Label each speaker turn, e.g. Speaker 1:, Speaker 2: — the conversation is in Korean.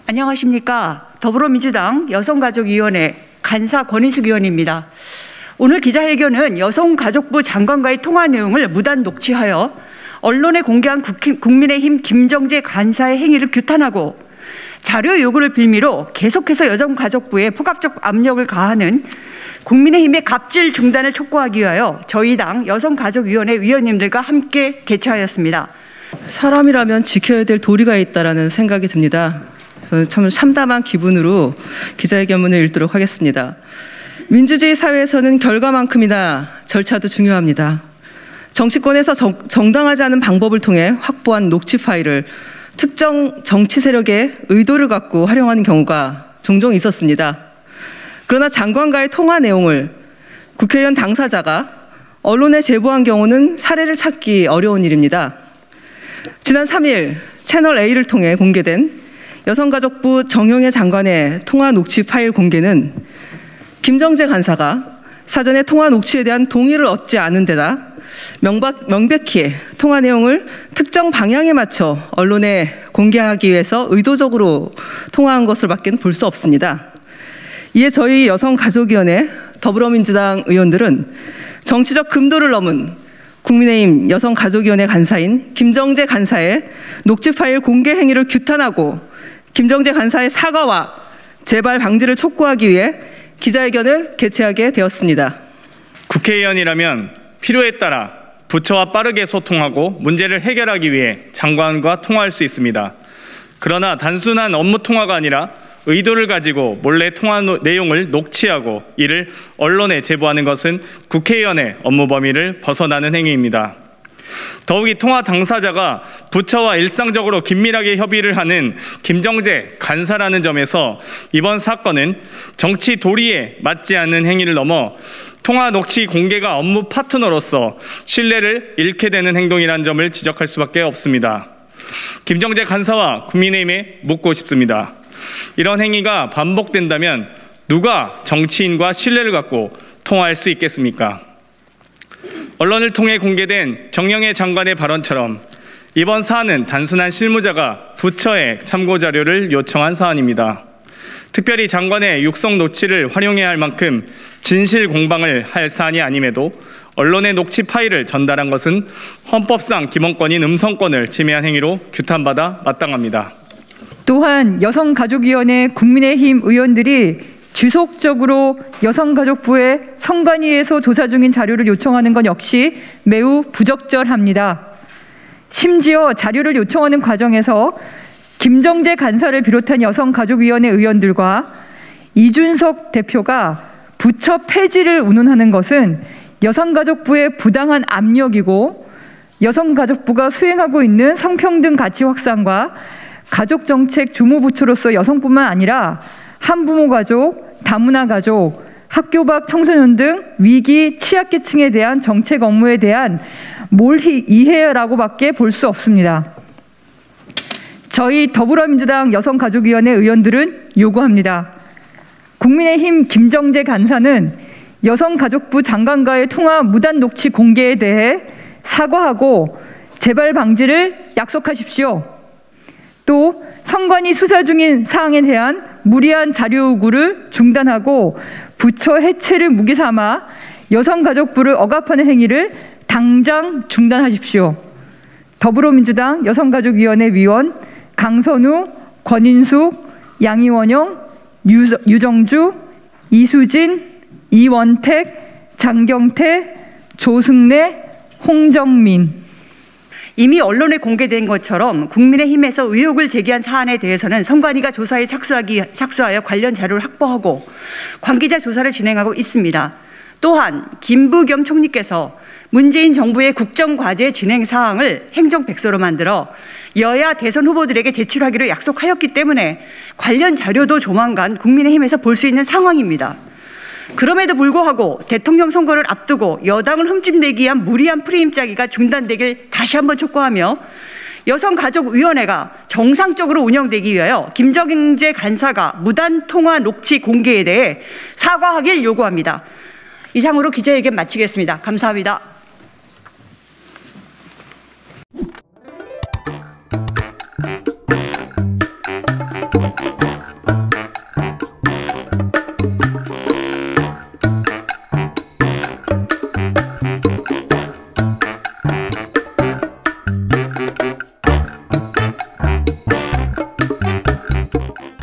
Speaker 1: 안녕하십니까. 더불어민주당 여성가족위원회 간사 권인숙 의원입니다. 오늘 기자회견은 여성가족부 장관과의 통화 내용을 무단 녹취하여 언론에 공개한 국민의힘 김정재 간사의 행위를 규탄하고 자료 요구를 빌미로 계속해서 여성가족부에 포괄적 압력을 가하는 국민의힘의 갑질 중단을 촉구하기 위하여 저희 당 여성가족위원회 위원님들과 함께 개최하였습니다.
Speaker 2: 사람이라면 지켜야 될 도리가 있다라는 생각이 듭니다. 저는 참 참담한 기분으로 기자회견문을 읽도록 하겠습니다. 민주주의 사회에서는 결과만큼이나 절차도 중요합니다. 정치권에서 정당하지 않은 방법을 통해 확보한 녹취 파일을 특정 정치 세력의 의도를 갖고 활용하는 경우가 종종 있었습니다. 그러나 장관과의 통화 내용을 국회의원 당사자가 언론에 제보한 경우는 사례를 찾기 어려운 일입니다. 지난 3일 채널A를 통해 공개된 여성가족부 정영애 장관의 통화 녹취 파일 공개는 김정재 간사가 사전에 통화 녹취에 대한 동의를 얻지 않은 데다 명백히 통화 내용을 특정 방향에 맞춰 언론에 공개하기 위해서 의도적으로 통화한 것을 밖에는 볼 수 없습니다. 이에 저희 여성가족위원회 더불어민주당 의원들은 정치적 금도를 넘은 국민의힘 여성가족위원회 간사인 김정재 간사의 녹취 파일 공개 행위를 규탄하고 김정재 간사의 사과와 재발 방지를 촉구하기 위해 기자회견을 개최하게 되었습니다.
Speaker 3: 국회의원이라면 필요에 따라 부처와 빠르게 소통하고 문제를 해결하기 위해 장관과 통화할 수 있습니다. 그러나 단순한 업무 통화가 아니라 의도를 가지고 몰래 통화 내용을 녹취하고 이를 언론에 제보하는 것은 국회의원의 업무 범위를 벗어나는 행위입니다. 더욱이 통화 당사자가 부처와 일상적으로 긴밀하게 협의를 하는 김정재 간사라는 점에서 이번 사건은 정치 도리에 맞지 않는 행위를 넘어 통화 녹취 공개가 업무 파트너로서 신뢰를 잃게 되는 행동이라는 점을 지적할 수밖에 없습니다. 김정재 간사와 국민의힘에 묻고 싶습니다. 이런 행위가 반복된다면 누가 정치인과 신뢰를 갖고 통화할 수 있겠습니까? 언론을 통해 공개된 정영애 장관의 발언처럼 이번 사안은 단순한 실무자가 부처에 참고 자료를 요청한 사안입니다. 특별히 장관의 육성 녹취를 활용해야 할 만큼 진실 공방을 할 사안이 아님에도 언론의 녹취 파일을 전달한 것은 헌법상 기본권인 음성권을 침해한 행위로 규탄받아 마땅합니다.
Speaker 1: 또한 여성가족위원회 국민의힘 의원들이 지속적으로 여성가족부에 선관위에서 조사 중인 자료를 요청하는 것 역시 매우 부적절합니다. 심지어 자료를 요청하는 과정에서 김정재 간사를 비롯한 여성가족위원회 의원들과 이준석 대표가 부처 폐지를 운운하는 것은 여성가족부의 부당한 압력이고 여성가족부가 수행하고 있는 성평등 가치 확산과 가족정책 주무부처로서 여성뿐만 아니라 한부모 가족, 다문화 가족, 학교 밖 청소년 등 위기 취약계층에 대한 정책 업무에 대한 몰희 이해라고밖에 볼 수 없습니다. 저희 더불어민주당 여성가족위원회 의원들은 요구합니다. 국민의힘 김정재 간사는 여성가족부 장관과의 통화 무단 녹취 공개에 대해 사과하고 재발 방지를 약속하십시오. 또 선관위 수사 중인 사항에 대한 무리한 자료 요구를 중단하고 부처 해체를 무기 삼아 여성가족부를 억압하는 행위를 당장 중단하십시오. 더불어민주당 여성가족위원회 위원 강선우, 권인숙, 양이원영, 유정주, 이수진, 이원택, 장경태, 조승래, 홍정민. 이미 언론에 공개된 것처럼 국민의힘에서 의혹을 제기한 사안에 대해서는 선관위가 조사에 착수하여 관련 자료를 확보하고 관계자 조사를 진행하고 있습니다. 또한 김부겸 총리께서 문재인 정부의 국정과제 진행 사항을 행정백서로 만들어 여야 대선 후보들에게 제출하기로 약속하였기 때문에 관련 자료도 조만간 국민의힘에서 볼 수 있는 상황입니다. 그럼에도 불구하고 대통령 선거를 앞두고 여당을 흠집내기 위한 무리한 프레임 짜기가 중단되길 다시 한번 촉구하며 여성가족위원회가 정상적으로 운영되기 위하여 김정재 간사가 무단 통화 녹취 공개에 대해 사과하길 요구합니다. 이상으로 기자회견 마치겠습니다. 감사합니다.